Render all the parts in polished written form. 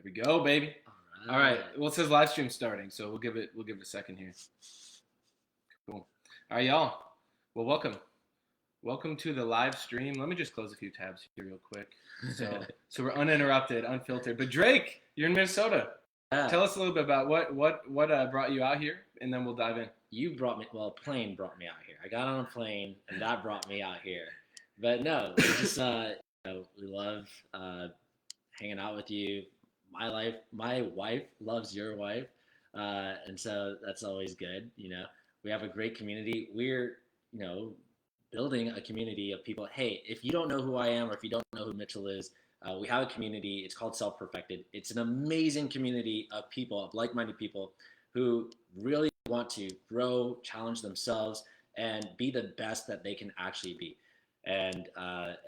we go, baby. All right. Well, it says live stream starting, so we'll give it a second here. Cool. All right, y'all. Well, welcome to the live stream. Let me just close a few tabs here real quick. So we're uninterrupted, unfiltered. But Drake, you're in Minnesota. Yeah. Tell us a little bit about what brought you out here, and then we'll dive in. A plane brought me out here. I got on a plane, and that brought me out here. But no, we just we love hanging out with you. My wife loves your wife, and so that's always good. We have a great community. We're building a community of people. Hey, if you don't know who I am, or if you don't know who Mitchell is, we have a community. It's called Self Perfected. It's an amazing community of people, of like-minded people, who really want to grow, challenge themselves, and be the best that they can actually be. And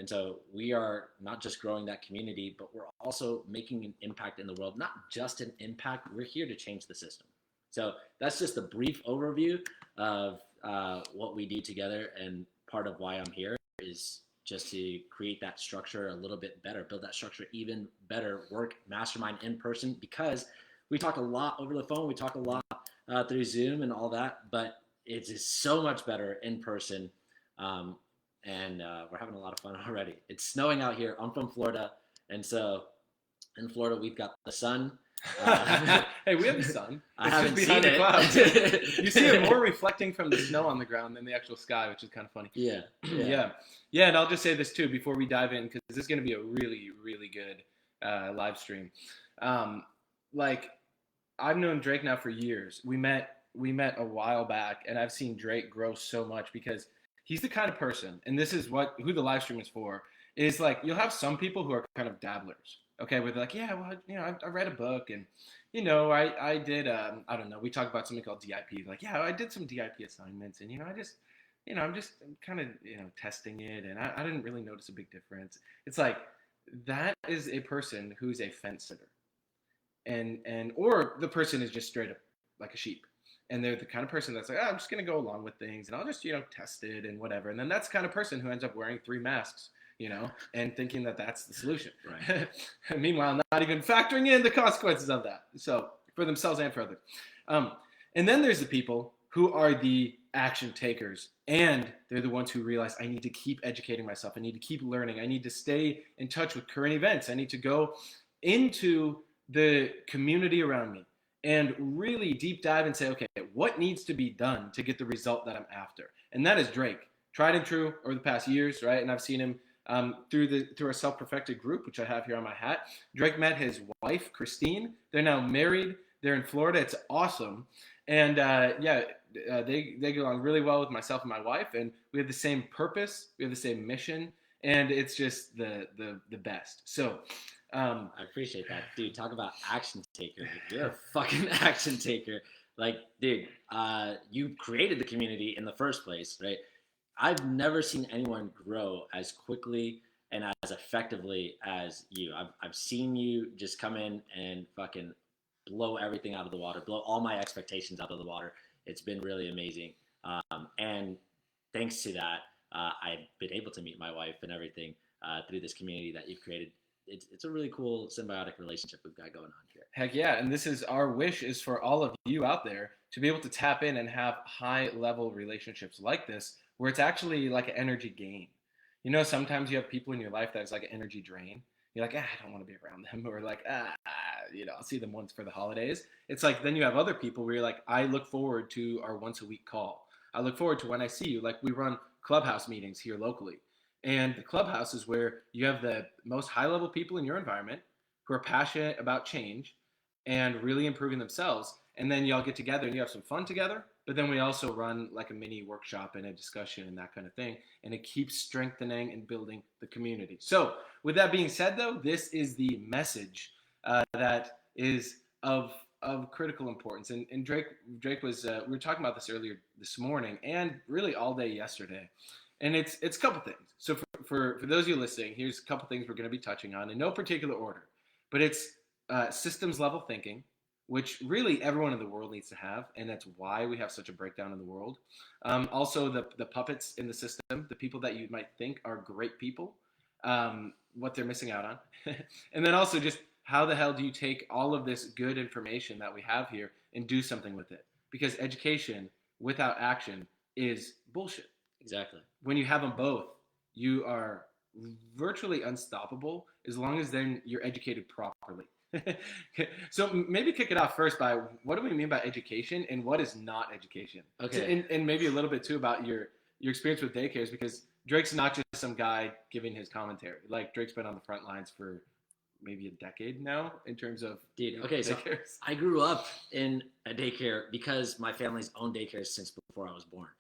so we are not just growing that community, but we're also making an impact in the world. Not just an impact, we're here to change the system. So that's just a brief overview of what we do together, and part of why I'm here is just to create that structure a little bit better, build that structure even better, work mastermind in person, because we talk a lot over the phone, we talk a lot through Zoom and all that, but it is so much better in person. And we're having a lot of fun already. It's snowing out here. I'm from Florida, and so in Florida we've got the sun. Hey, we have the sun. I haven't seen it. Clouds. You see it more reflecting from the snow on the ground than the actual sky, which is kind of funny. Yeah. And I'll just say this too before we dive in, because this is going to be a really, really good live stream. I've known Drake now for years. We met a while back, and I've seen Drake grow so much because he's the kind of person, and this is who the live stream is for, is like, you'll have some people who are kind of dabblers, okay, where they're like, yeah, well, I read a book, and, I did, I don't know, we talk about something called DIP, like, yeah, I did some DIP assignments, and, I'm just kind of, testing it, and I didn't really notice a big difference. It's like, that is a person who's a fence sitter, or the person is just straight up like a sheep. And they're the kind of person that's like, I'm just going to go along with things, and I'll just, test it and whatever. And then that's the kind of person who ends up wearing 3 masks, and thinking that that's the solution. Right. Meanwhile, not even factoring in the consequences of that. So for themselves and for others. And then there's the people who are the action takers, and they're the ones who realize, I need to keep educating myself. I need to keep learning. I need to stay in touch with current events. I need to go into the community around me and really deep dive and say, okay, what needs to be done to get the result that I'm after? And that is Drake, tried and true over the past years, right? And I've seen him through our Self-Perfected group, which I have here on my hat. Drake met his wife, Christine. They're now married. They're in Florida. It's awesome. And they get along really well with myself and my wife, and we have the same purpose. We have the same mission, and it's just the best. So I appreciate that. Dude, talk about action taker. You're a fucking action taker. Like, dude, you created the community in the first place, right? I've never seen anyone grow as quickly and as effectively as you. I've seen you just come in and fucking blow everything out of the water, blow all my expectations out of the water. It's been really amazing. And thanks to that, I've been able to meet my wife and everything through this community that you've created. It's a really cool symbiotic relationship we've got going on here. Heck yeah. And this is our wish, is for all of you out there to be able to tap in and have high level relationships like this, where it's actually like an energy gain. Sometimes you have people in your life that is like an energy drain. You're like, I don't want to be around them. Or like, I'll see them once for the holidays. It's like, then you have other people where you're like, I look forward to our once a week call. I look forward to when I see you. Like, we run clubhouse meetings here locally. And the clubhouse is where you have the most high-level people in your environment who are passionate about change and really improving themselves. And then y'all get together and you have some fun together. But then we also run like a mini workshop and a discussion and that kind of thing. And it keeps strengthening and building the community. So with that being said, though, this is the message that is of critical importance. And Drake was, we were talking about this earlier this morning and really all day yesterday. And it's a couple things. So for those of you listening, here's a couple things we're going to be touching on in no particular order. But it's systems level thinking, which really everyone in the world needs to have. And that's why we have such a breakdown in the world. Also, the puppets in the system, the people that you might think are great people, what they're missing out on. And then also just how the hell do you take all of this good information that we have here and do something with it? Because education without action is bullshit. Exactly. When you have them both, you are virtually unstoppable as long as then you're educated properly. So maybe kick it off first by what do we mean by education and what is not education? Okay. And maybe a little bit too about your experience with daycares, because Drake's not just some guy giving his commentary. Like, Drake's been on the front lines for maybe a decade now in terms of Dude, okay, so daycares. I grew up in a daycare because my family's owned daycares since before I was born.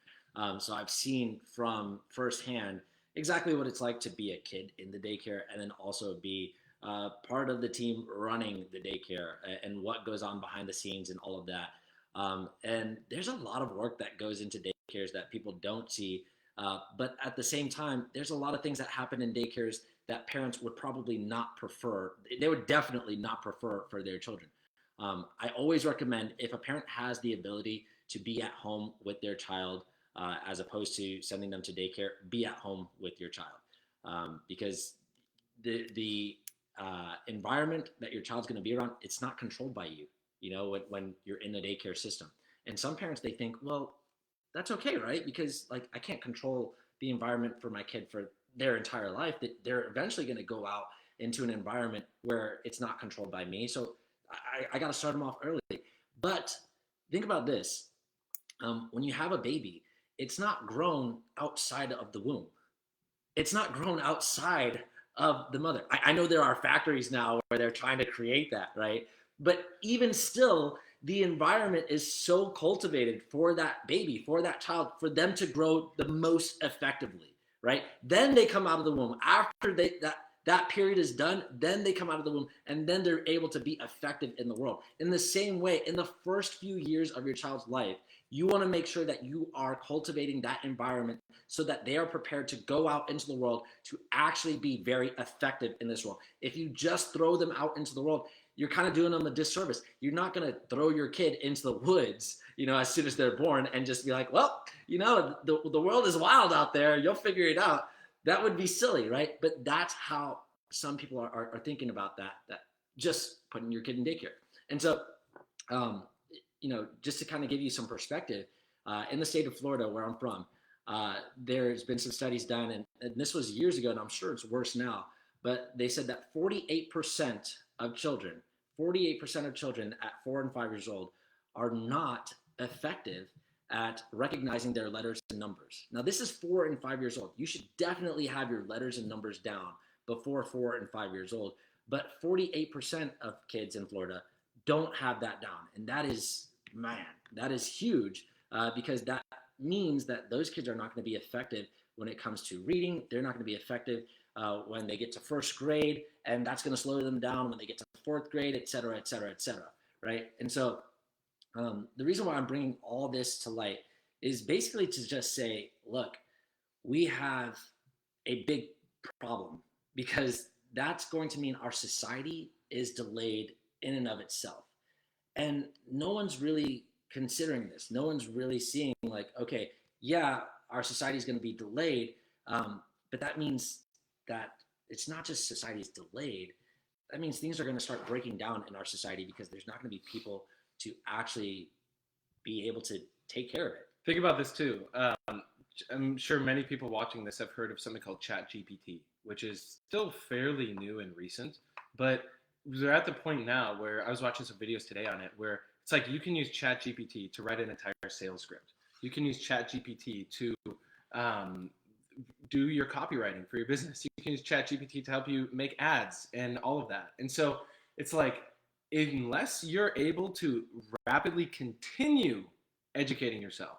So I've seen from firsthand exactly what it's like to be a kid in the daycare and then also be part of the team running the daycare and what goes on behind the scenes and all of that. And there's a lot of work that goes into daycares that people don't see. But at the same time, there's a lot of things that happen in daycares that parents would probably not prefer. They would definitely not prefer for their children. I always recommend, if a parent has the ability to be at home with their child, as opposed to sending them to daycare, be at home with your child, because the environment that your child's going to be around, it's not controlled by you. You know, when you're in the daycare system, and some parents, they think, well, that's okay, right? Because like I can't control the environment for my kid for their entire life. That they're eventually going to go out into an environment where it's not controlled by me. So I got to start them off early. But think about this: when you have a baby, it's not grown outside of the womb. It's not grown outside of the mother. I know there are factories now where they're trying to create that, right? But even still, the environment is so cultivated for that baby, for that child, for them to grow the most effectively, right? Then they come out of the womb. After that period is done, then they come out of the womb, and then they're able to be effective in the world. In the same way, in the first few years of your child's life, you want to make sure that you are cultivating that environment so that they are prepared to go out into the world to actually be very effective in this world. If you just throw them out into the world, you're kind of doing them a disservice. You're not going to throw your kid into the woods, as soon as they're born and just be like, well, the world is wild out there. You'll figure it out. That would be silly, right? But that's how some people are thinking about that just putting your kid in daycare. And so, just to kind of give you some perspective, in the state of Florida, where I'm from, there's been some studies done, and this was years ago, and I'm sure it's worse now, but they said that 48% of children at 4 and 5 years old are not effective at recognizing their letters and numbers. Now, this is 4 and 5 years old. You should definitely have your letters and numbers down before 4 and 5 years old. But 48% of kids in Florida don't have that down. And that is huge, because that means that those kids are not going to be effective when it comes to reading. They're not going to be effective when they get to first grade, and that's going to slow them down when they get to fourth grade, et cetera, et cetera, et cetera, right? And so the reason why I'm bringing all this to light is basically to just say, look, we have a big problem, because that's going to mean our society is delayed in and of itself. And no one's really considering this. No one's really seeing like, okay, yeah, our society is going to be delayed, but that means that it's not just society is delayed. That means things are going to start breaking down in our society, because there's not going to be people to actually be able to take care of it. Think about this too. I'm sure many people watching this have heard of something called ChatGPT, which is still fairly new and recent, but we're at the point now where I was watching some videos today on it, where it's like you can use ChatGPT to write an entire sales script. You can use ChatGPT to do your copywriting for your business. You can use ChatGPT to help you make ads and all of that. And so it's like, unless you're able to rapidly continue educating yourself,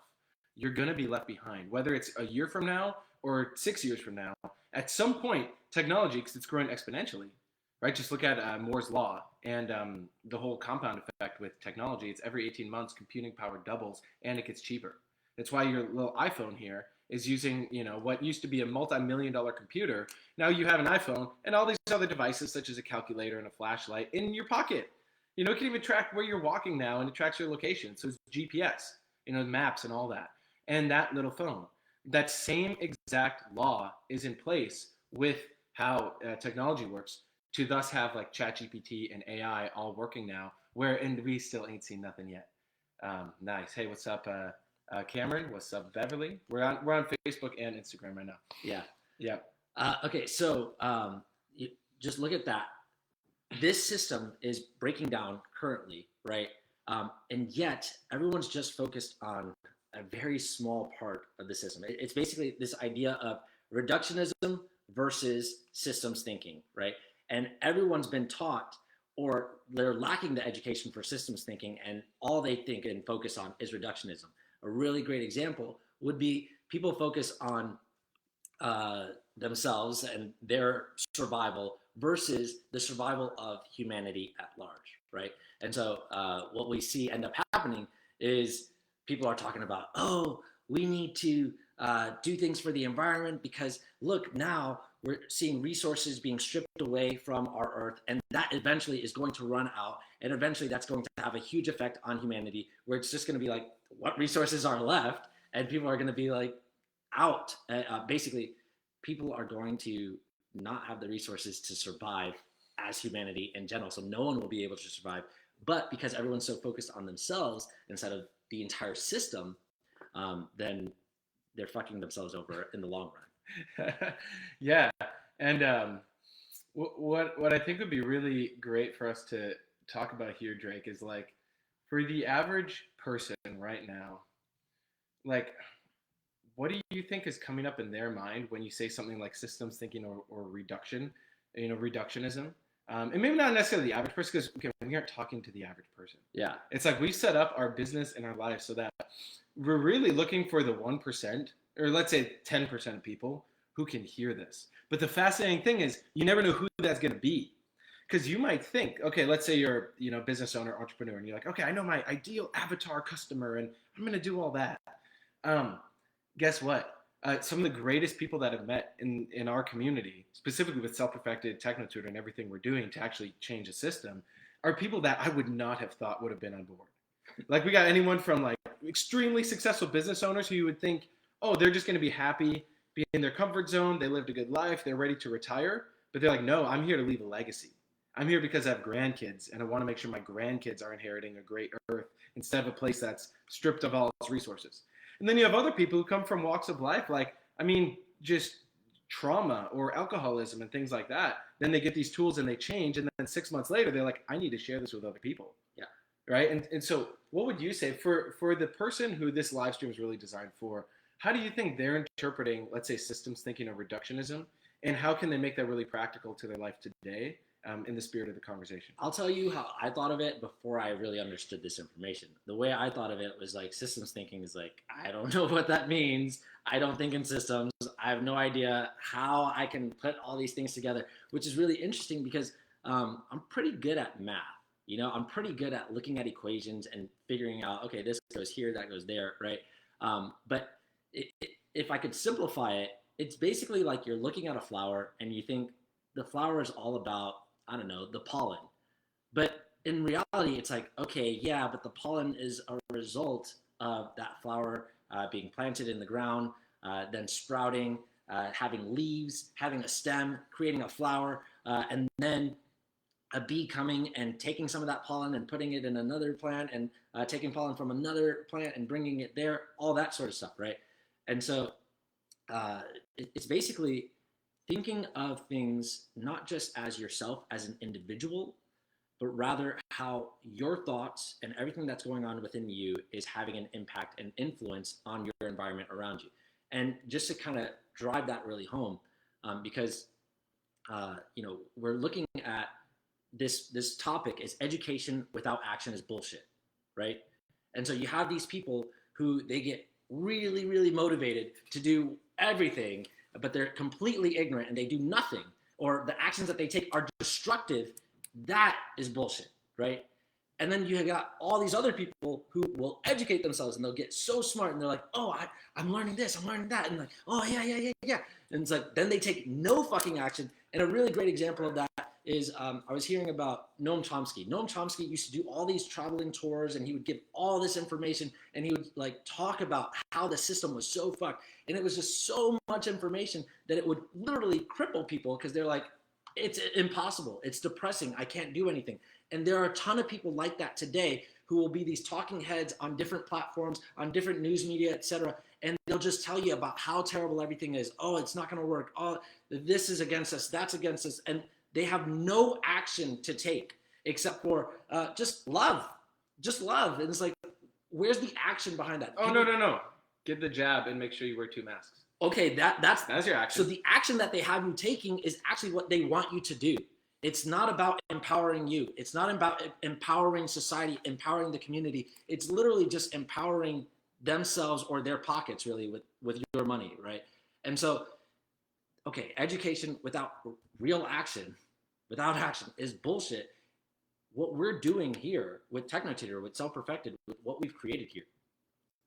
you're going to be left behind, whether it's a year from now or 6 years from now. At some point, technology, because it's growing exponentially, right? Just look at Moore's Law and the whole compound effect with technology. It's every 18 months, computing power doubles and it gets cheaper. That's why your little iPhone here is using, what used to be a multi-million-dollar computer. Now you have an iPhone and all these other devices, such as a calculator and a flashlight, in your pocket. It can even track where you're walking now, and it tracks your location. So it's GPS, maps and all that. And that little phone. That same exact law is in place with how technology works to thus have like ChatGPT and AI all working now, and we still ain't seen nothing yet. Nice. Hey, what's up, Cameron? What's up, Beverly? We're on Facebook and Instagram right now. Yeah. Yeah. Okay, so you just look at that. This system is breaking down currently, right? And yet everyone's just focused on a very small part of the system. It's basically this idea of reductionism versus systems thinking, right? And everyone's been taught, or they're lacking the education for systems thinking, and all they think and focus on is reductionism. A really great example would be people focus on themselves and their survival versus the survival of humanity at large, right? And so what we see end up happening is people are talking about, oh, we need to do things for the environment because look, now we're seeing resources being stripped away from our earth, and that eventually is going to run out, and eventually that's going to have a huge effect on humanity, where it's just going to be like, what resources are left? And people are going to be like out. Basically, people are going to not have the resources to survive as humanity in general. So no one will be able to survive. But because everyone's so focused on themselves instead of the entire system, then they're fucking themselves over in the long run. Yeah. And what I think would be really great for us to talk about here, Drake, is like for the average person right now, like what do you think is coming up in their mind when you say something like systems thinking or reductionism? And maybe not necessarily the average person, because okay, we aren't talking to the average person. Yeah. It's like we set up our business and our lives so that we're really looking for the 1%, or let's say 10% of people who can hear this. But the fascinating thing is you never know who that's going to be. Because you might think, okay, let's say you're business owner, entrepreneur, and you're like, okay, I know my ideal avatar customer, and I'm going to do all that. Guess what? Some of the greatest people that I've met in our community, specifically with Self-Perfected, TechnoTutor, and everything we're doing to actually change the system, are people that I would not have thought would have been on board. Like we got anyone from like extremely successful business owners who you would think, oh, they're just going to be happy, be in their comfort zone, they lived a good life, they're ready to retire. But they're like, no, I'm here to leave a legacy. I'm here because I have grandkids, and I want to make sure my grandkids are inheriting a great earth instead of a place that's stripped of all its resources. And then you have other people who come from walks of life, like, just trauma or alcoholism and things like that. Then they get these tools and they change. And then 6 months later, they're like, I need to share this with other people. Yeah. Right. And so what would you say for the person who this live stream is really designed for? How do you think they're interpreting, let's say, systems thinking or reductionism? And how can they make that really practical to their life today? In the spirit of the conversation. I'll tell you how I thought of it before I really understood this information. The way I thought of it was like systems thinking is like, I don't know what that means. I don't think in systems. I have no idea how I can put all these things together, which is really interesting because I'm pretty good at math. I'm pretty good at looking at equations and figuring out, okay, this goes here, that goes there, right? But if I could simplify it, it's basically like you're looking at a flower and you think the flower is all about, I don't know, the pollen. But in reality, it's like, okay, yeah, but the pollen is a result of that flower being planted in the ground, then sprouting, having leaves, having a stem, creating a flower, and then a bee coming and taking some of that pollen and putting it in another plant and taking pollen from another plant and bringing it there, all that sort of stuff, right? And so it's basically thinking of things not just as yourself as an individual, but rather how your thoughts and everything that's going on within you is having an impact and influence on your environment around you. And just to kind of drive that really home, because we're looking at this topic is education without action is bullshit, right? And so you have these people who they get really, really motivated to do everything, but they're completely ignorant and they do nothing, or the actions that they take are destructive. That is bullshit, right? And then you got all these other people who will educate themselves and they'll get so smart and they're like, oh, I'm learning this, I'm learning that. And like, oh, yeah. And it's like, then they take no fucking action. And a really great example of that is I was hearing about Noam Chomsky. Noam Chomsky used to do all these traveling tours and he would give all this information and he would like talk about how the system was so fucked. And it was just so much information that it would literally cripple people because they're like, it's impossible. It's depressing. I can't do anything. And there are a ton of people like that today who will be these talking heads on different platforms, on different news media, etc. And they'll just tell you about how terrible everything is. Oh, it's not going to work. Oh, this is against us. That's against us. And they have no action to take except for just love. Just love. And it's like, where's the action behind that? Oh, no. Get the jab and make sure you wear 2 masks. Okay, that's your action. So the action that they have you taking is actually what they want you to do. It's not about empowering you. It's not about empowering society, empowering the community. It's literally just empowering themselves or their pockets, really, with your money, right? And so, okay, education without real action, is bullshit. What we're doing here with TechnoTutor, with Self-Perfected, with what we've created here,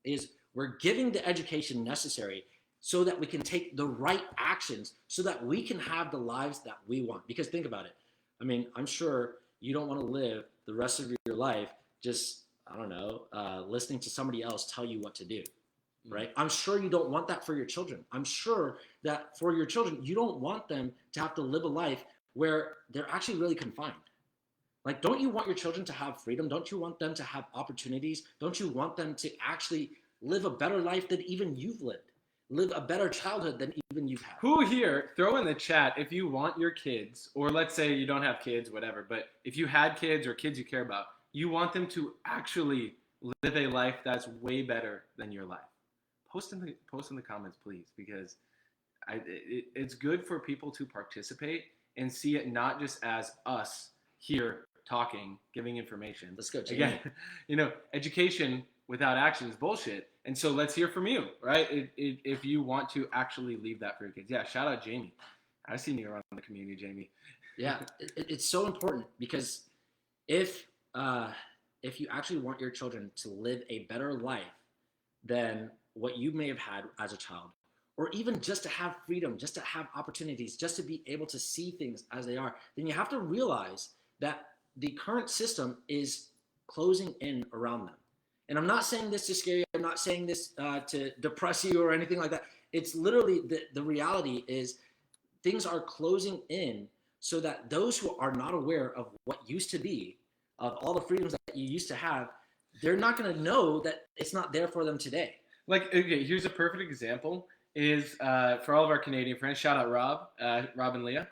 is we're giving the education necessary so that we can take the right actions so that we can have the lives that we want. Because think about it. I mean, I'm sure you don't want to live the rest of your life just, I don't know, listening to somebody else tell you what to do, right? I'm sure you don't want that for your children. I'm sure that for your children, you don't want them to have to live a life where they're actually really confined. Like, don't you want your children to have freedom? Don't you want them to have opportunities? Don't you want them to actually live a better life than even you've lived? Live a better childhood than even you've had? Who here, throw in the chat if you want your kids, or let's say you don't have kids, whatever, but if you had kids or kids you care about, you want them to actually live a life that's way better than your life. Post in the comments, please, because it's good for people to participate and see it not just as us here talking, giving information. Let's go, Jamie. Again, education without action is bullshit. And so let's hear from you, right? If you want to actually leave that for your kids. Yeah, shout out Jamie. I've seen you around the community, Jamie. Yeah, it's so important because if you actually want your children to live a better life than what you may have had as a child, or even just to have freedom, just to have opportunities, just to be able to see things as they are, then you have to realize that the current system is closing in around them. And I'm not saying this to scare you. I'm not saying this to depress you or anything like that. It's literally the reality is things are closing in so that those who are not aware of what used to be, of all the freedoms that you used to have, they're not going to know that it's not there for them today. Like, okay, here's a perfect example is for all of our Canadian friends, shout out Rob and Leah.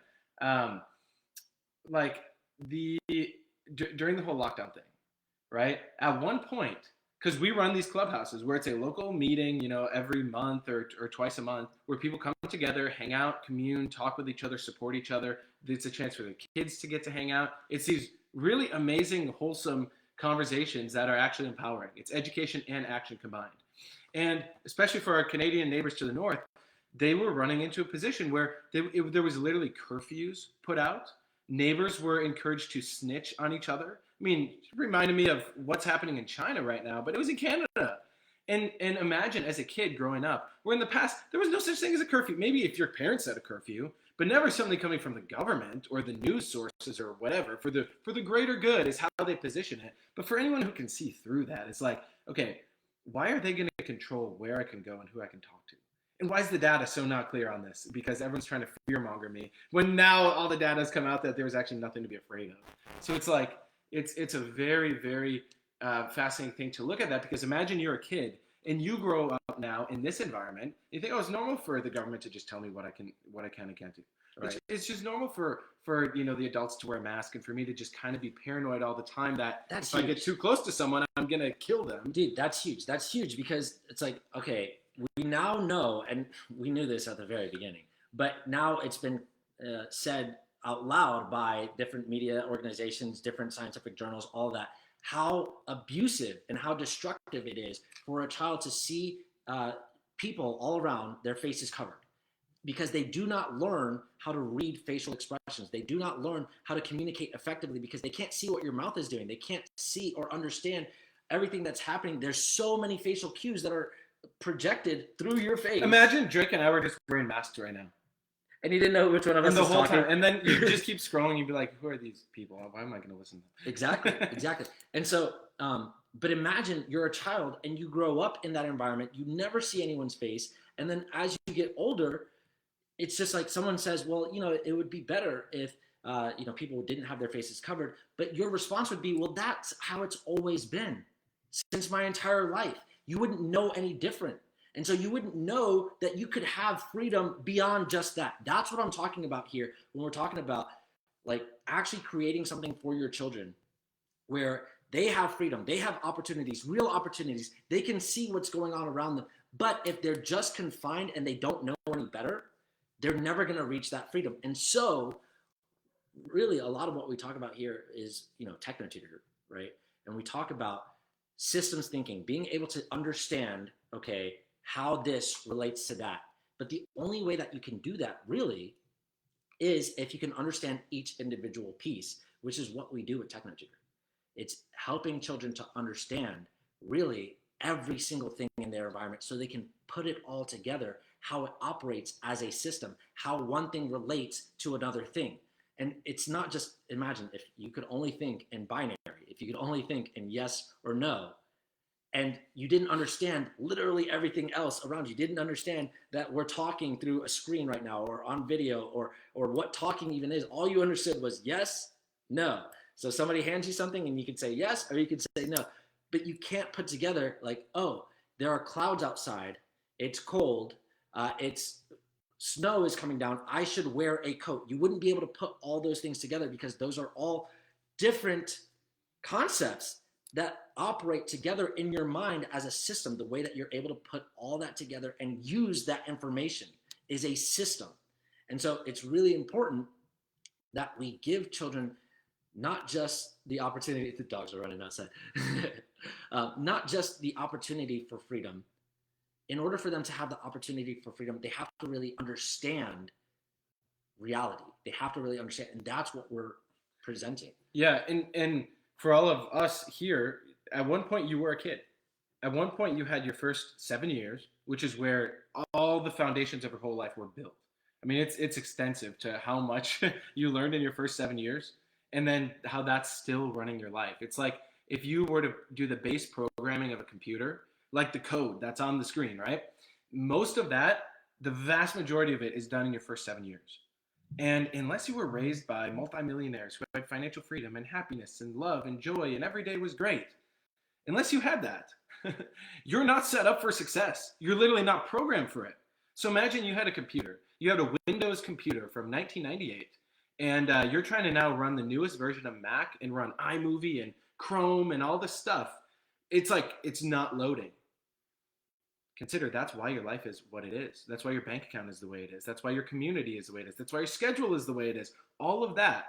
During the whole lockdown thing, right? At one point, because we run these clubhouses where it's a local meeting, every month or twice a month where people come together, hang out, commune, talk with each other, support each other. It's a chance for the kids to get to hang out. It's these really amazing, wholesome conversations that are actually empowering. It's education and action combined. And especially for our Canadian neighbors to the north, they were running into a position where there was literally curfews put out. Neighbors were encouraged to snitch on each other. I mean, it reminded me of what's happening in China right now, but it was in Canada. And imagine as a kid growing up, where in the past, there was no such thing as a curfew. Maybe if your parents set a curfew, but never something coming from the government or the news sources or whatever. For the greater good is how they position it. But for anyone who can see through that, it's like, okay, why are they going to control where I can go and who I can talk to? And why is the data so not clear on this? Because everyone's trying to fearmonger me when now all the data has come out that there was actually nothing to be afraid of. So it's like, it's a very, very fascinating thing to look at that, because imagine you're a kid and you grow up now in this environment. You think, oh, it's normal for the government to just tell me what I can and can't do. Right. It's just normal for the adults to wear a mask and for me to just kind of be paranoid all the time that if I get too close to someone, I'm going to kill them. Dude, that's huge. That's huge because it's like, okay, we now know, and we knew this at the very beginning, but now it's been said out loud by different media organizations, different scientific journals, all that, how abusive and how destructive it is for a child to see people all around their faces covered, because they do not learn how to read facial expressions. They do not learn how to communicate effectively because they can't see what your mouth is doing. They can't see or understand everything that's happening. There's so many facial cues that are projected through your face. Imagine Drake and I were just wearing masks right now. And you didn't know which one of us was talking. Time. And then you just keep scrolling. You'd be like, who are these people? Why am I going to listen to them? Exactly. And so, but imagine you're a child and you grow up in that environment. You never see anyone's face. And then as you get older, it's just like someone says, well, it would be better if people didn't have their faces covered. But your response would be, well, that's how it's always been since my entire life. You wouldn't know any different. And so you wouldn't know that you could have freedom beyond just that. That's what I'm talking about here when we're talking about like actually creating something for your children where they have freedom, they have opportunities, real opportunities. They can see what's going on around them. But if they're just confined and they don't know any better, they're never going to reach that freedom. And so really a lot of what we talk about here is, techno tutor, right? And we talk about systems thinking, being able to understand, okay, how this relates to that. But the only way that you can do that really is if you can understand each individual piece, which is what we do with techno tutor. It's helping children to understand really every single thing in their environment so they can put it all together, how it operates as a system, how one thing relates to another thing. And it's not just, imagine if you could only think in binary, if you could only think in yes or no, and you didn't understand literally everything else around you, didn't understand that we're talking through a screen right now or on video or what talking even is. All you understood was yes, no. So somebody hands you something and you could say yes or you could say no. But you can't put together like, oh, there are clouds outside, it's cold, it's snow is coming down, I should wear a coat. You wouldn't be able to put all those things together because those are all different concepts that operate together in your mind as a system. The way that you're able to put all that together and use that information is a system. And so it's really important that we give children not just the opportunity, the dogs are running outside, not just the opportunity for freedom. In order for them to have the opportunity for freedom, they have to really understand reality. They have to really understand, and that's what we're presenting. Yeah, and for all of us here, at one point you were a kid. At one point you had your first 7 years, which is where all the foundations of your whole life were built. I mean, it's extensive to how much you learned in your first 7 years, and then how that's still running your life. It's like if you were to do the base programming of a computer, like the code that's on the screen, right? Most of that, the vast majority of it is done in your first 7 years. And unless you were raised by multimillionaires who had financial freedom and happiness and love and joy and every day was great, unless you had that, you're not set up for success. You're literally not programmed for it. So imagine you had a computer. You had a Windows computer from 1998, and you're trying to now run the newest version of Mac and run iMovie and Chrome and all this stuff. It's like it's not loading. Consider that's why your life is what it is. That's why your bank account is the way it is. That's why your community is the way it is. That's why your schedule is the way it is. All of that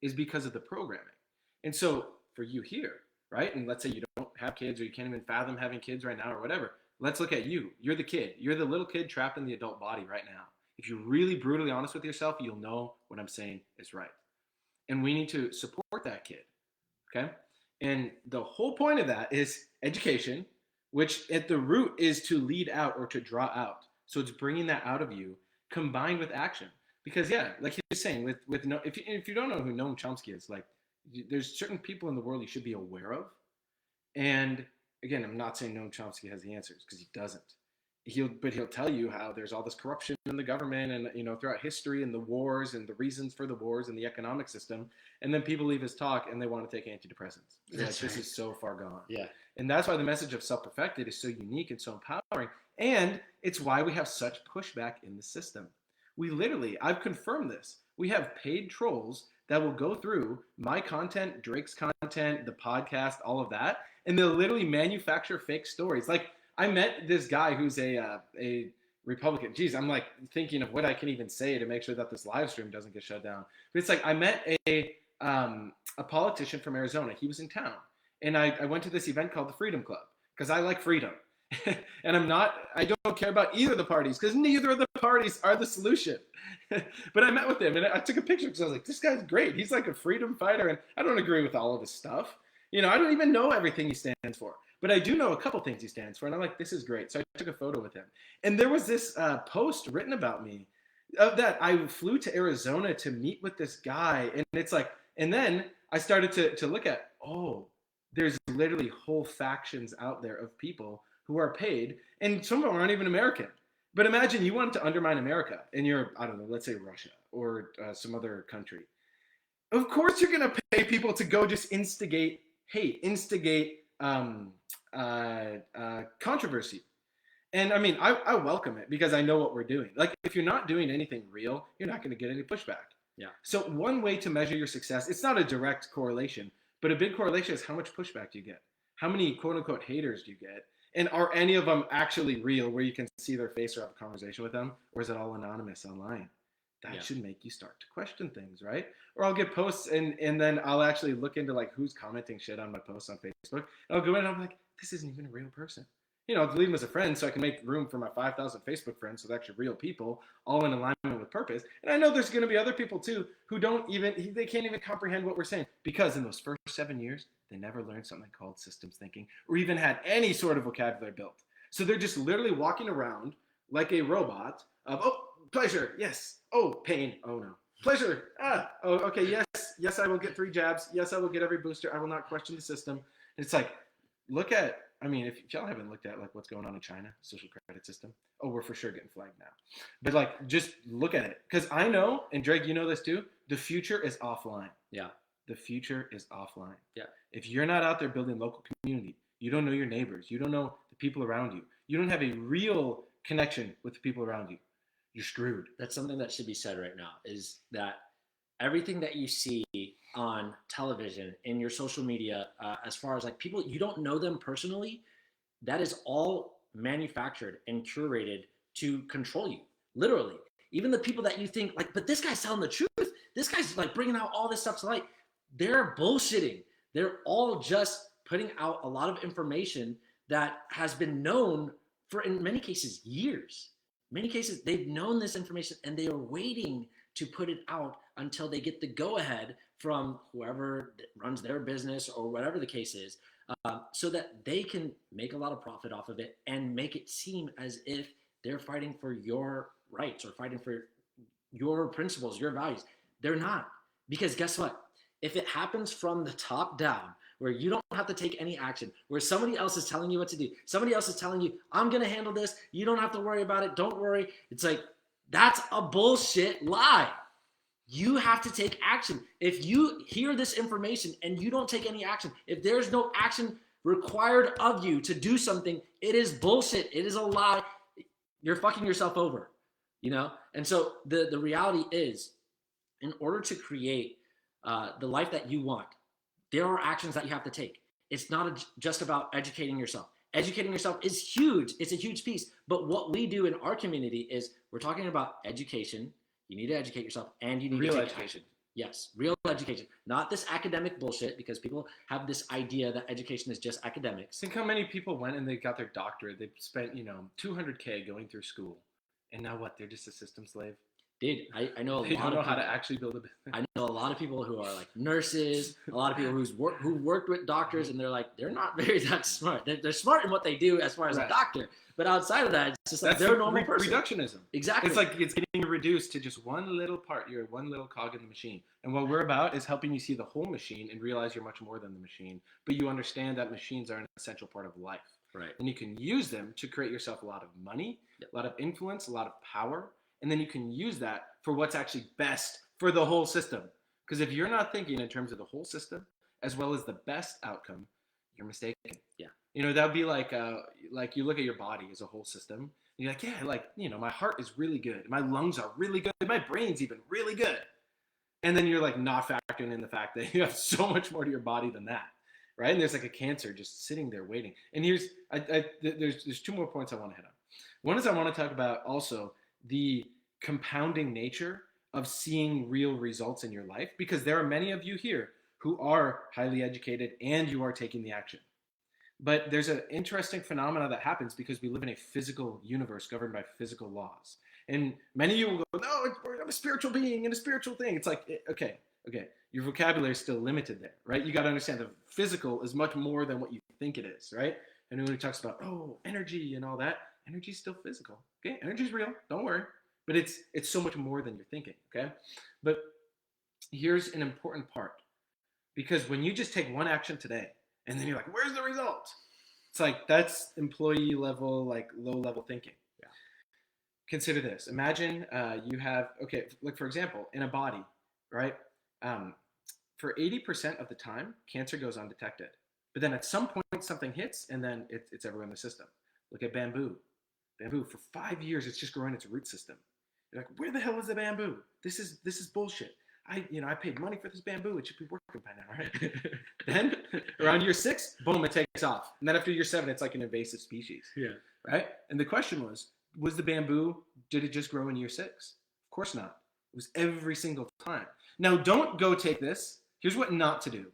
is because of the programming. And so for you here, right? And let's say you don't have kids or you can't even fathom having kids right now or whatever. Let's look at you. You're the kid. You're the little kid trapped in the adult body right now. If you're really brutally honest with yourself, you'll know what I'm saying is right. And we need to support that kid, okay? And the whole point of that is education, which at the root is to lead out or to draw out. So it's bringing that out of you combined with action. Because yeah, like he was saying, with no, if you don't know who Noam Chomsky is, like there's certain people in the world you should be aware of. And again, I'm not saying Noam Chomsky has the answers because he doesn't. But he'll tell you how there's all this corruption in the government and throughout history and the wars and the reasons for the wars and the economic system. And then people leave his talk and they want to take antidepressants. This is so far gone. Yeah. And that's why the message of Self-Perfected is so unique and so empowering. And it's why we have such pushback in the system. We literally, I've confirmed this. We have paid trolls that will go through my content, Drake's content, the podcast, all of that, and they'll literally manufacture fake stories. Like I met this guy who's a Republican. Geez, I'm like thinking of what I can even say to make sure that this live stream doesn't get shut down. But it's like I met a politician from Arizona. He was in town. And I went to this event called the Freedom Club because I like freedom. And I don't care about either of the parties because neither of the parties are the solution. But I met with him and I took a picture because I was like, this guy's great. He's like a freedom fighter. And I don't agree with all of his stuff. I don't even know everything he stands for. But I do know a couple things he stands for. And I'm like, this is great. So I took a photo with him. And there was this post written about me that I flew to Arizona to meet with this guy. And it's like, and then I started to look at, there's literally whole factions out there of people who are paid, and some of them aren't even American. But imagine you wanted to undermine America, and you're, I don't know, let's say Russia or some other country. Of course, you're gonna pay people to go just instigate hate, instigate controversy. And I mean, I welcome it because I know what we're doing. Like, if you're not doing anything real, you're not going to get any pushback. Yeah. So, one way to measure your success, it's not a direct correlation, but a big correlation is how much pushback do you get? How many quote unquote haters do you get? And are any of them actually real where you can see their face or have a conversation with them? Or is it all anonymous online? That should make you start to question things, right? Or I'll get posts and then I'll actually look into like who's commenting shit on my posts on Facebook. And I'll go in and I'm like, this isn't even a real person. I'll delete them as a friend so I can make room for my 5,000 Facebook friends so they're actually real people, all in alignment with purpose. And I know there's going to be other people too who they can't even comprehend what we're saying because in those first 7 years, they never learned something called systems thinking or even had any sort of vocabulary built. So they're just literally walking around like a robot of, oh, pleasure, yes. Oh, pain, oh no. Pleasure, oh, okay, yes, I will get 3 jabs. Yes, I will get every booster. I will not question the system. And it's like, if y'all haven't looked at like what's going on in China, social credit system, oh, we're for sure getting flagged now. But like, just look at it. Because I know, and Drake, you know this too, the future is offline. Yeah. The future is offline. Yeah. If you're not out there building local community, you don't know your neighbors, you don't know the people around you, you don't have a real connection with the people around you, you're screwed. That's something that should be said right now, is that everything that you see on television, in your social media, as far as like people, you don't know them personally, that is all manufactured and curated to control you, literally. Even the people that you think like, but this guy's telling the truth, this guy's like bringing out all this stuff to light, they're bullshitting. They're all just putting out a lot of information that has been known for, in many cases, years. Many cases, they've known this information and they are waiting to put it out until they get the go-ahead from whoever runs their business or whatever the case is, so that they can make a lot of profit off of it and make it seem as if they're fighting for your rights or fighting for your principles, your values. They're not. Because guess what? If it happens from the top down, where you don't have to take any action, where somebody else is telling you what to do, somebody else is telling you, I'm going to handle this, you don't have to worry about it, don't worry. It's like, that's a bullshit lie. You have to take action. If you hear this information and you don't take any action, if there's no action required of you to do something, it is bullshit. It is a lie. You're fucking yourself over, And so the reality is, in order to create the life that you want, there are actions that you have to take. It's not just about educating yourself. Educating yourself is huge. It's a huge piece. But what we do in our community is we're talking about education. You need to educate yourself, and you need real to take education. action. Yes, real education. Not this academic bullshit, because people have this idea that education is just academics. Think how many people went and they got their doctorate. They spent, $200K going through school. And now what? They're just a system slave? Dude, I know a lot of They don't know people, how to actually build a business. I know a lot of people who are like nurses, a lot of people who worked with doctors, and they're like, they're not very that smart. They're smart in what they do as far as a doctor, but outside of that, it's just like they're a normal person. Reductionism. Exactly. It's like it's getting reduced to just one little part. You're one little cog in the machine. And what we're about is helping you see the whole machine and realize you're much more than the machine. But you understand that machines are an essential part of life. Right. And you can use them to create yourself a lot of money, a lot of influence, a lot of power. And then you can use that for what's actually best for the whole system. Because if you're not thinking in terms of the whole system as well as the best outcome, you're mistaken. Yeah. That would be like you look at your body as a whole system. And you're like, yeah, my heart is really good. My lungs are really good. My brain's even really good. And then you're like not factoring in the fact that you have so much more to your body than that. Right? And there's like a cancer just sitting there waiting. And there's 2 more points I want to hit on. One is I want to talk about also the compounding nature of seeing real results in your life, because there are many of you here who are highly educated and you are taking the action. But there's an interesting phenomena that happens because we live in a physical universe governed by physical laws. And many of you will go, no, I'm a spiritual being and a spiritual thing. It's like, okay, your vocabulary is still limited there, right? You got to understand the physical is much more than what you think it is, right? And when he talks about, energy and all that, energy is still physical, okay? Energy is real, don't worry. But it's so much more than you're thinking, okay? But here's an important part. Because when you just take one action today, and then you're like, where's the result? It's like, that's employee level, like low level thinking. Yeah. Consider this. Imagine you have, like for example, in a body, right? for 80% of the time, cancer goes undetected. But then at some point, something hits, and then it's everywhere in the system. Look at bamboo. Bamboo, for 5 years, it's just growing its root system. You're like, where the hell is the bamboo? This is bullshit. I paid money for this bamboo. It should be working by now, right? Then around year 6, boom, it takes off. And then after year 7, it's like an invasive species. Yeah. Right? And the question was the bamboo, did it just grow in year 6? Of course not. It was every single time. Now, don't go take this. Here's what not to do.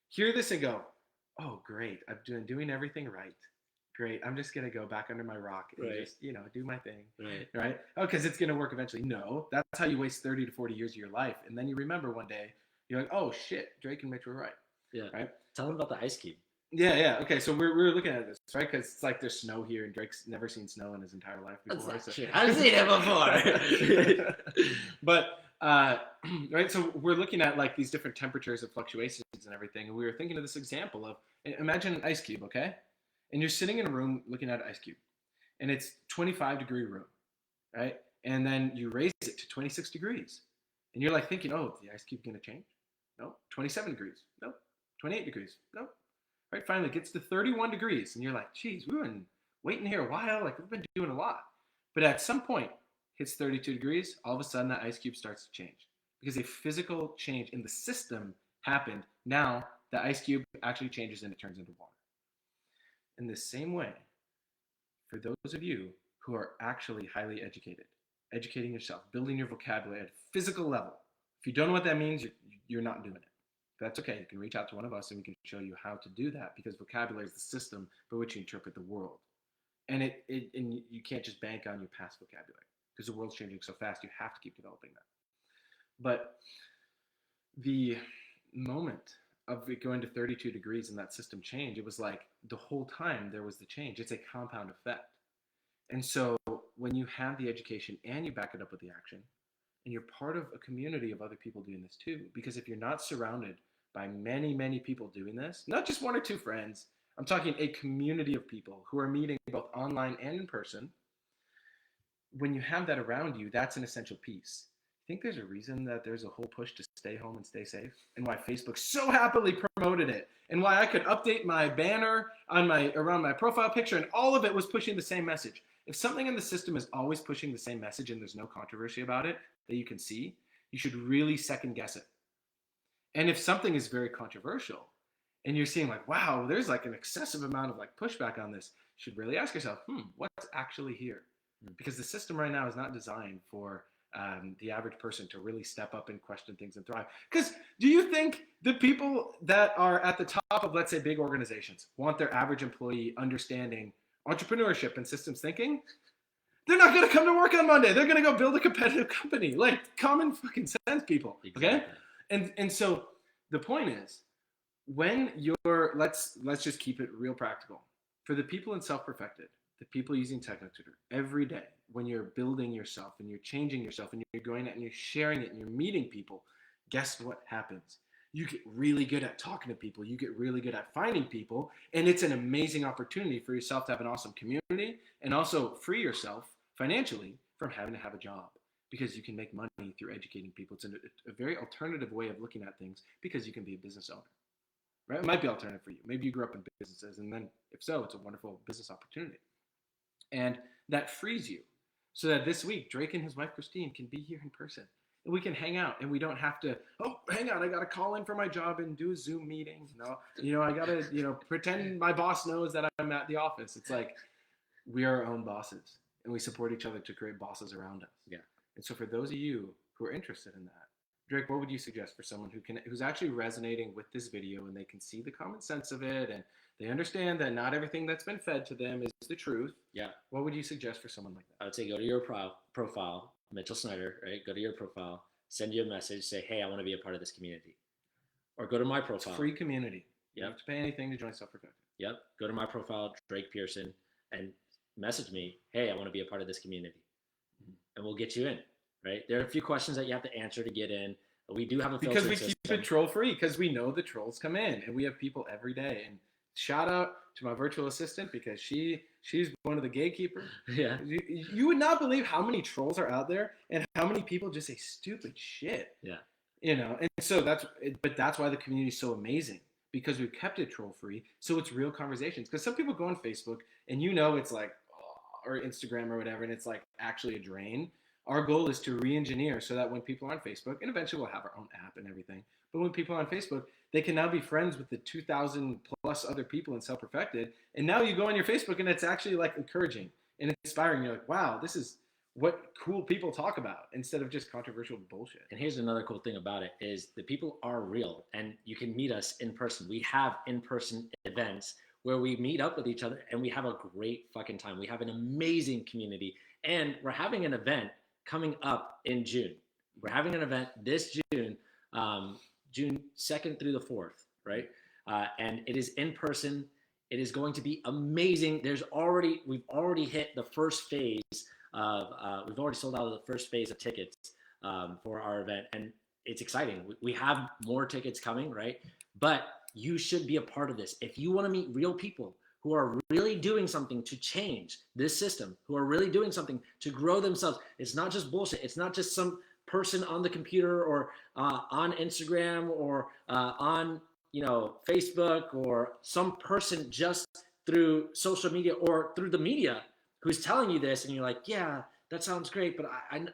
Hear this and go, oh, great. I'm doing everything right. Great. I'm just going to go back under my rock and just, do my thing. Right? Oh, because it's going to work eventually. No, that's how you waste 30 to 40 years of your life. And then you remember one day, you're like, oh, shit, Drake and Mitch were right. Yeah. Right? Tell them about the ice cube. Yeah. Okay, so we're looking at this, right? Because it's like there's snow here, and Drake's never seen snow in his entire life before. That's true. I've seen it before. But, right, so we're looking at like these different temperatures of fluctuations and everything, and we were thinking of this example of, imagine an ice cube, okay? And you're sitting in a room looking at an ice cube, and it's 25-degree room, right? And then you raise it to 26 degrees, and you're like thinking, oh, the ice cube gonna change? No. 27 degrees? No. 28 degrees? No. Right, finally it gets to 31 degrees, and you're like, geez, we've been waiting here a while, like we've been doing a lot. But at some point, hits 32 degrees, all of a sudden that ice cube starts to change because a physical change in the system happened. Now the ice cube actually changes and it turns into water. In the same way, for those of you who are actually highly educated, educating yourself, building your vocabulary at a physical level, if you don't know what that means, you're not doing it. That's okay. You can reach out to one of us and we can show you how to do that, because vocabulary is the system by which you interpret the world. And and you can't just bank on your past vocabulary because the world's changing so fast. You have to keep developing that. But the moment of it going to 32 degrees and that system change, it was like the whole time there was the change. It's a compound effect. And so when you have the education and you back it up with the action, and you're part of a community of other people doing this too, because if you're not surrounded by many, many people doing this, not just 1 or 2 friends, I'm talking a community of people who are meeting both online and in person. When you have that around you, that's an essential piece. I think there's a reason that there's a whole push to stay home and stay safe, and why Facebook so happily promoted it, and why I could update my banner on around my profile picture, and all of it was pushing the same message. If something in the system is always pushing the same message and there's no controversy about it that you can see, you should really second guess it. And if something is very controversial and you're seeing like, wow, there's like an excessive amount of like pushback on this, you should really ask yourself, what's actually here? Because the system right now is not designed for the average person to really step up and question things and thrive. Because do you think the people that are at the top of, let's say, big organizations want their average employee understanding entrepreneurship and systems thinking? They're not going to come to work on Monday. They're going to go build a competitive company. Like, common fucking sense, people. Okay? And so the point is, when you're, let's just keep it real practical. For the people in Self-Perfected, the people using TechnoTutor, every day when you're building yourself and you're changing yourself and you're going out and you're sharing it and you're meeting people, guess what happens? You get really good at talking to people. You get really good at finding people. And it's an amazing opportunity for yourself to have an awesome community and also free yourself financially from having to have a job, because you can make money through educating people. It's a very alternative way of looking at things, because you can be a business owner. Right? It might be alternative for you. Maybe you grew up in businesses, and then if so, it's a wonderful business opportunity. And that frees you so that this week, Drake and his wife, Christine, can be here in person. And we can hang out, and we don't have to, hang on, I got to call in for my job and do a Zoom meeting. I got to, pretend my boss knows that I'm at the office. It's like, we are our own bosses, and we support each other to create bosses around us. Yeah. And so for those of you who are interested in that, Drake, what would you suggest for someone who's actually resonating with this video, and they can see the common sense of it, and they understand that not everything that's been fed to them is the truth? Yeah. What would you suggest for someone like that? I would say go to your profile, Mitchell Snyder, right? Go to your profile, send you a message, say, hey, I want to be a part of this community. Or go to my profile. It's a free community. You Yep. don't have to pay anything to join Self-Perfected. Yep. Go to my profile, Drake Pearson, and message me, hey, I want to be a part of this community. And we'll get you in, right? There are a few questions that you have to answer to get in. We do have a filtering because we keep it troll free, because we know the trolls come in, and we have people every day. And shout out to my virtual assistant, because she's one of the gatekeepers. Yeah. You would not believe how many trolls are out there and how many people just say stupid shit. Yeah. And so that's why the community is so amazing, because we've kept it troll free, so it's real conversations. Because some people go on Facebook and it's like, or Instagram or whatever, and it's like actually a drain. Our goal is to re-engineer so that when people are on Facebook, and eventually we'll have our own app and everything, but when people are on Facebook, they can now be friends with the 2,000 plus other people in Self Perfected. And now you go on your Facebook and it's actually like encouraging and inspiring. You're like, wow, this is what cool people talk about instead of just controversial bullshit. And here's another cool thing about it is the people are real, and you can meet us in person. We have in-person events where we meet up with each other and we have a great fucking time. We have an amazing community, and we're having an event coming up in June. We're having an event this June, June 2nd through the 4th, right? And it is in person. It is going to be amazing. We've already hit the first phase we've already sold out of the first phase of tickets for our event, and it's exciting. We have more tickets coming, right? But you should be a part of this. If you want to meet real people who are really doing something to change this system, who are really doing something to grow themselves, it's not just bullshit. It's not just some person on the computer or on Instagram or on Facebook, or some person just through social media or through the media who's telling you this, and you're like, yeah, that sounds great, but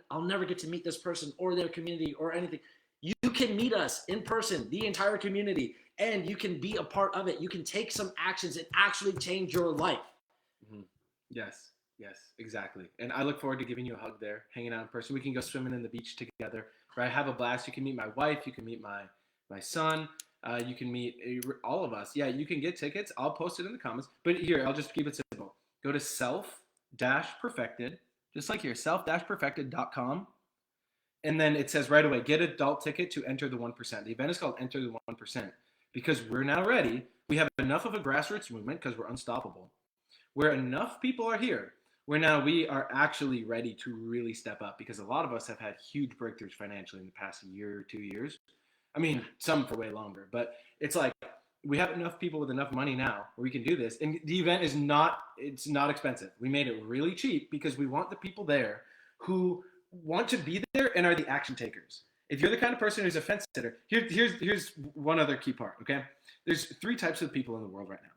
I'll never get to meet this person or their community or anything. You can meet us in person, the entire community, and you can be a part of it. You can take some actions and actually change your life. Mm-hmm. Yes, exactly. And I look forward to giving you a hug there, hanging out in person. We can go swimming in the beach together, right? Have a blast. You can meet my wife. You can meet my son. You can meet all of us. Yeah, you can get tickets. I'll post it in the comments. But here, I'll just keep it simple. Go to self-perfected, just like here, self-perfected.com. And then it says right away, get adult ticket to enter the 1%. The event is called Enter the 1% because we're now ready. We have enough of a grassroots movement because we're unstoppable, where enough people are here where now we are actually ready to really step up, because a lot of us have had huge breakthroughs financially in the past year or 2 years. I mean, some for way longer, but it's like we have enough people with enough money now where we can do this. And the event is not expensive. We made it really cheap because we want the people there who want to be there and are the action takers. If you're the kind of person who's a fence sitter, here's one other key part, okay? There's 3 types of people in the world right now.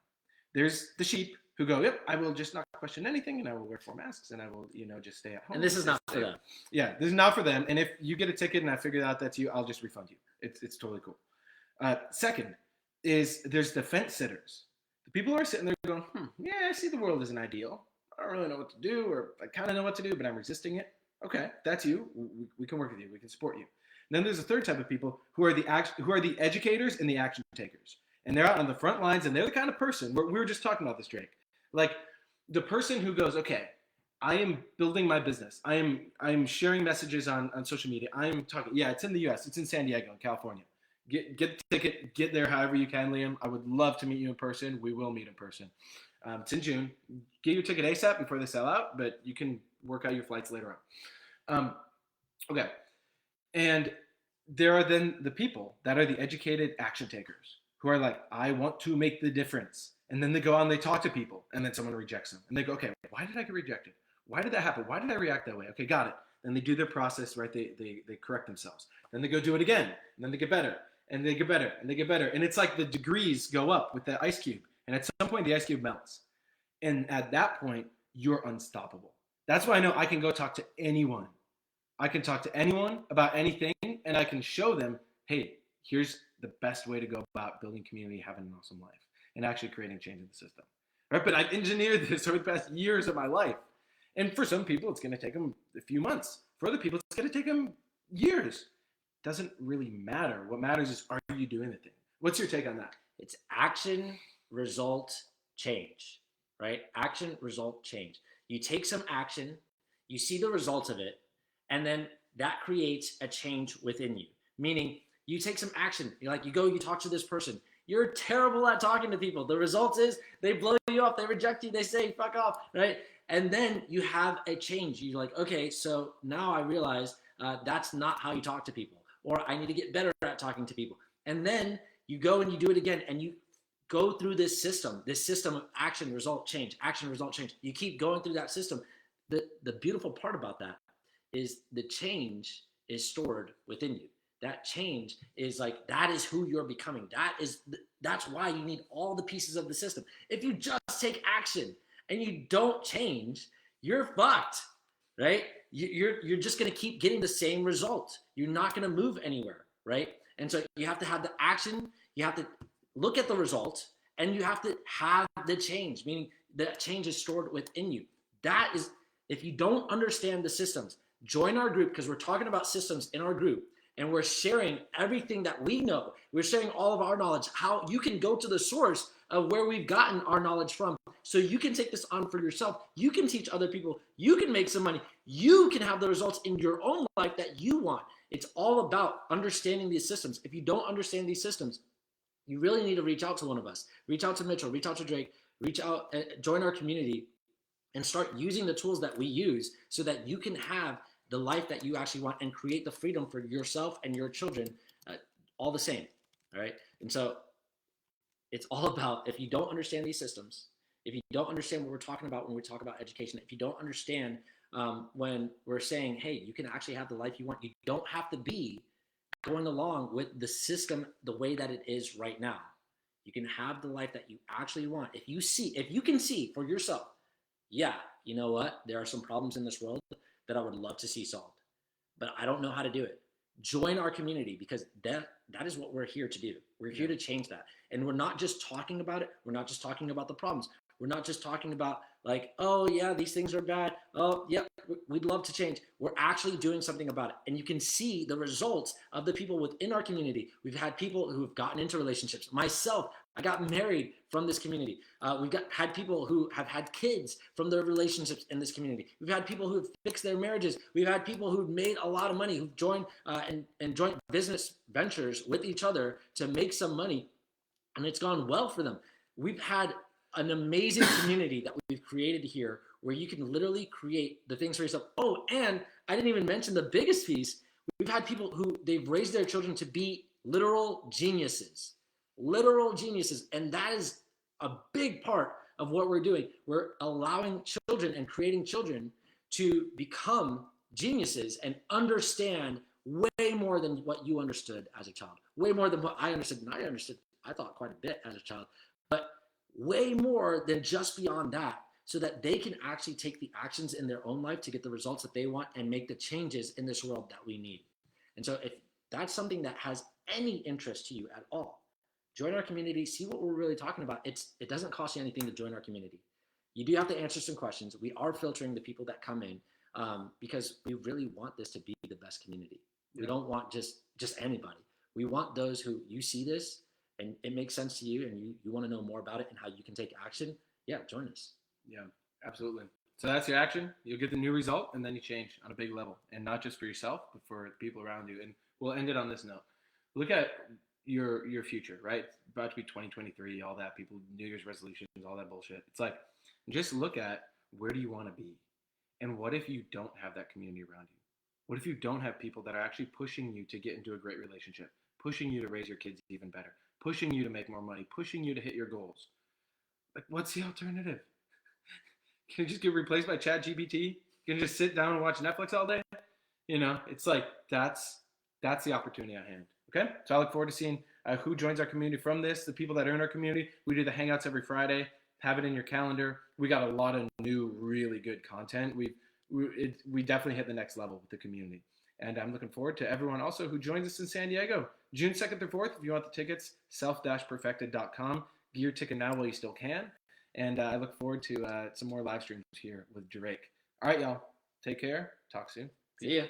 There's the sheep who go, yep, I will just not question anything, and I will wear 4 masks, and I will, just stay at home. And this is not for them. Yeah, this is not for them. And if you get a ticket and I figure out that's you, I'll just refund you. It's totally cool. Second is there's the fence sitters. The people who are sitting there going, yeah, I see the world isn't ideal. I don't really know what to do, or I kind of know what to do, but I'm resisting it. Okay, that's you. We can work with you. We can support you. And then there's a third type of people who are the educators and the action takers. And they're out on the front lines, and they're the kind of person, we were just talking about this, Drake. Like the person who goes, okay, I am building my business. I am sharing messages on social media. I am talking. Yeah, it's in the U.S. It's in San Diego, in California. Get the ticket. Get there however you can, Liam. I would love to meet you in person. We will meet in person. It's in June. Get your ticket ASAP before they sell out, but you can work out your flights later on. Okay. And there are then the people that are the educated action takers who are like, I want to make the difference. And then they go out and they talk to people, and then someone rejects them. And they go, okay, why did I get rejected? Why did that happen? Why did I react that way? Okay, got it. Then they do their process, right? They correct themselves. Then they go do it again. And then they get better. And they get better. And they get better. And it's like the degrees go up with the ice cube. And at some point, the ice cube melts. And at that point, you're unstoppable. That's why I know I can go talk to anyone. I can talk to anyone about anything, and I can show them, hey, here's the best way to go about building community, having an awesome life, and actually creating change in the system. Right? But I've engineered this over the past years of my life. And for some people, it's going to take them a few months. For other people, it's going to take them years. Doesn't really matter. What matters is, are you doing the thing? What's your take on that? It's action, result, change, right? Action, result, change. You take some action, you see the results of it, and then that creates a change within you. Meaning, you take some action. You're like, you talk to this person. You're terrible at talking to people. The result is they blow you off, they reject you, they say, fuck off, right? And then you have a change. You're like, okay, so now I realize that's not how you talk to people, or I need to get better at talking to people. And then you go and you do it again, and you go through this system of action, result, change, action, result, change. You keep going through that system. The beautiful part about that is the change is stored within you. that change is like, that is who you're becoming. That's why you need all the pieces of the system. If you just take action and you don't change, you're fucked, right? You're just going to keep getting the same result. You're not going to move anywhere, right? And so you have to have the action, you have to look at the result, and you have to have the change, meaning that change is stored within you. That is, if you don't understand the systems, join our group, because we're talking about systems in our group, and we're sharing everything that we know. We're sharing all of our knowledge, how you can go to the source of where we've gotten our knowledge from, so you can take this on for yourself. You can teach other people. You can make some money. You can have the results in your own life that you want. It's all about understanding these systems. If you don't understand these systems, you really need to reach out to one of us. Reach out to Mitchell, reach out to Drake, reach out, join our community, and start using the tools that we use so that you can have the life that you actually want and create the freedom for yourself and your children, all the same. All right. And so it's all about, if you don't understand these systems, if you don't understand what we're talking about when we talk about education, if you don't understand when we're saying, hey, you can actually have the life you want, you don't have to be going along with the system the way that it is right now. You can have the life that you actually want. If you can see for yourself, yeah, you know what? There are some problems in this world that I would love to see solved, but I don't know how to do it. Join our community, because that is what we're here to do. We're here to change that. And we're not just talking about it. We're not just talking about the problems. We're not just talking about like, oh yeah, these things are bad. Oh yeah, we'd love to change. We're actually doing something about it. And you can see the results of the people within our community. We've had people who have gotten into relationships. Myself, I got married from this community. We've had people who have had kids from their relationships in this community. We've had people who have fixed their marriages. We've had people who've made a lot of money, who've joined and joint business ventures with each other to make some money, and it's gone well for them. We've had an amazing community that we've created here, where you can literally create the things for yourself. Oh, and I didn't even mention the biggest piece. We've had people who they've raised their children to be literal geniuses. And that is a big part of what we're doing. We're allowing children and creating children to become geniuses and understand way more than what you understood as a child, way more than what I understood. And I thought quite a bit as a child, but way more than just beyond that, so that they can actually take the actions in their own life to get the results that they want and make the changes in this world that we need. And so if that's something that has any interest to you at all, join our community, see what we're really talking about. It doesn't cost you anything to join our community. You do have to answer some questions. We are filtering the people that come in because we really want this to be the best community. We don't want just anybody. We want those who, you see this and it makes sense to you, and you want to know more about it and how you can take action. Yeah, join us. Yeah, absolutely. So that's your action. You'll get the new result, and then you change on a big level, and not just for yourself, but for the people around you. And we'll end it on this note. Look at your future, right? It's about to be 2023, all that, people, New Year's resolutions, all that bullshit. It's like, just look at, where do you want to be? And what if you don't have that community around you? What if you don't have people that are actually pushing you to get into a great relationship, pushing you to raise your kids even better, pushing you to make more money, pushing you to hit your goals? Like, what's the alternative? Can you just get replaced by ChatGPT? Can you just sit down and watch Netflix all day? It's like, that's the opportunity at hand. Okay? So I look forward to seeing who joins our community from this, the people that are in our community. We do the Hangouts every Friday. Have it in your calendar. We got a lot of new, really good content. We definitely hit the next level with the community. And I'm looking forward to everyone also who joins us in San Diego, June 2nd through 4th. If you want the tickets, self-perfected.com. Get your ticket now while you still can. And I look forward to some more live streams here with Drake. All right, y'all. Take care. Talk soon. See ya.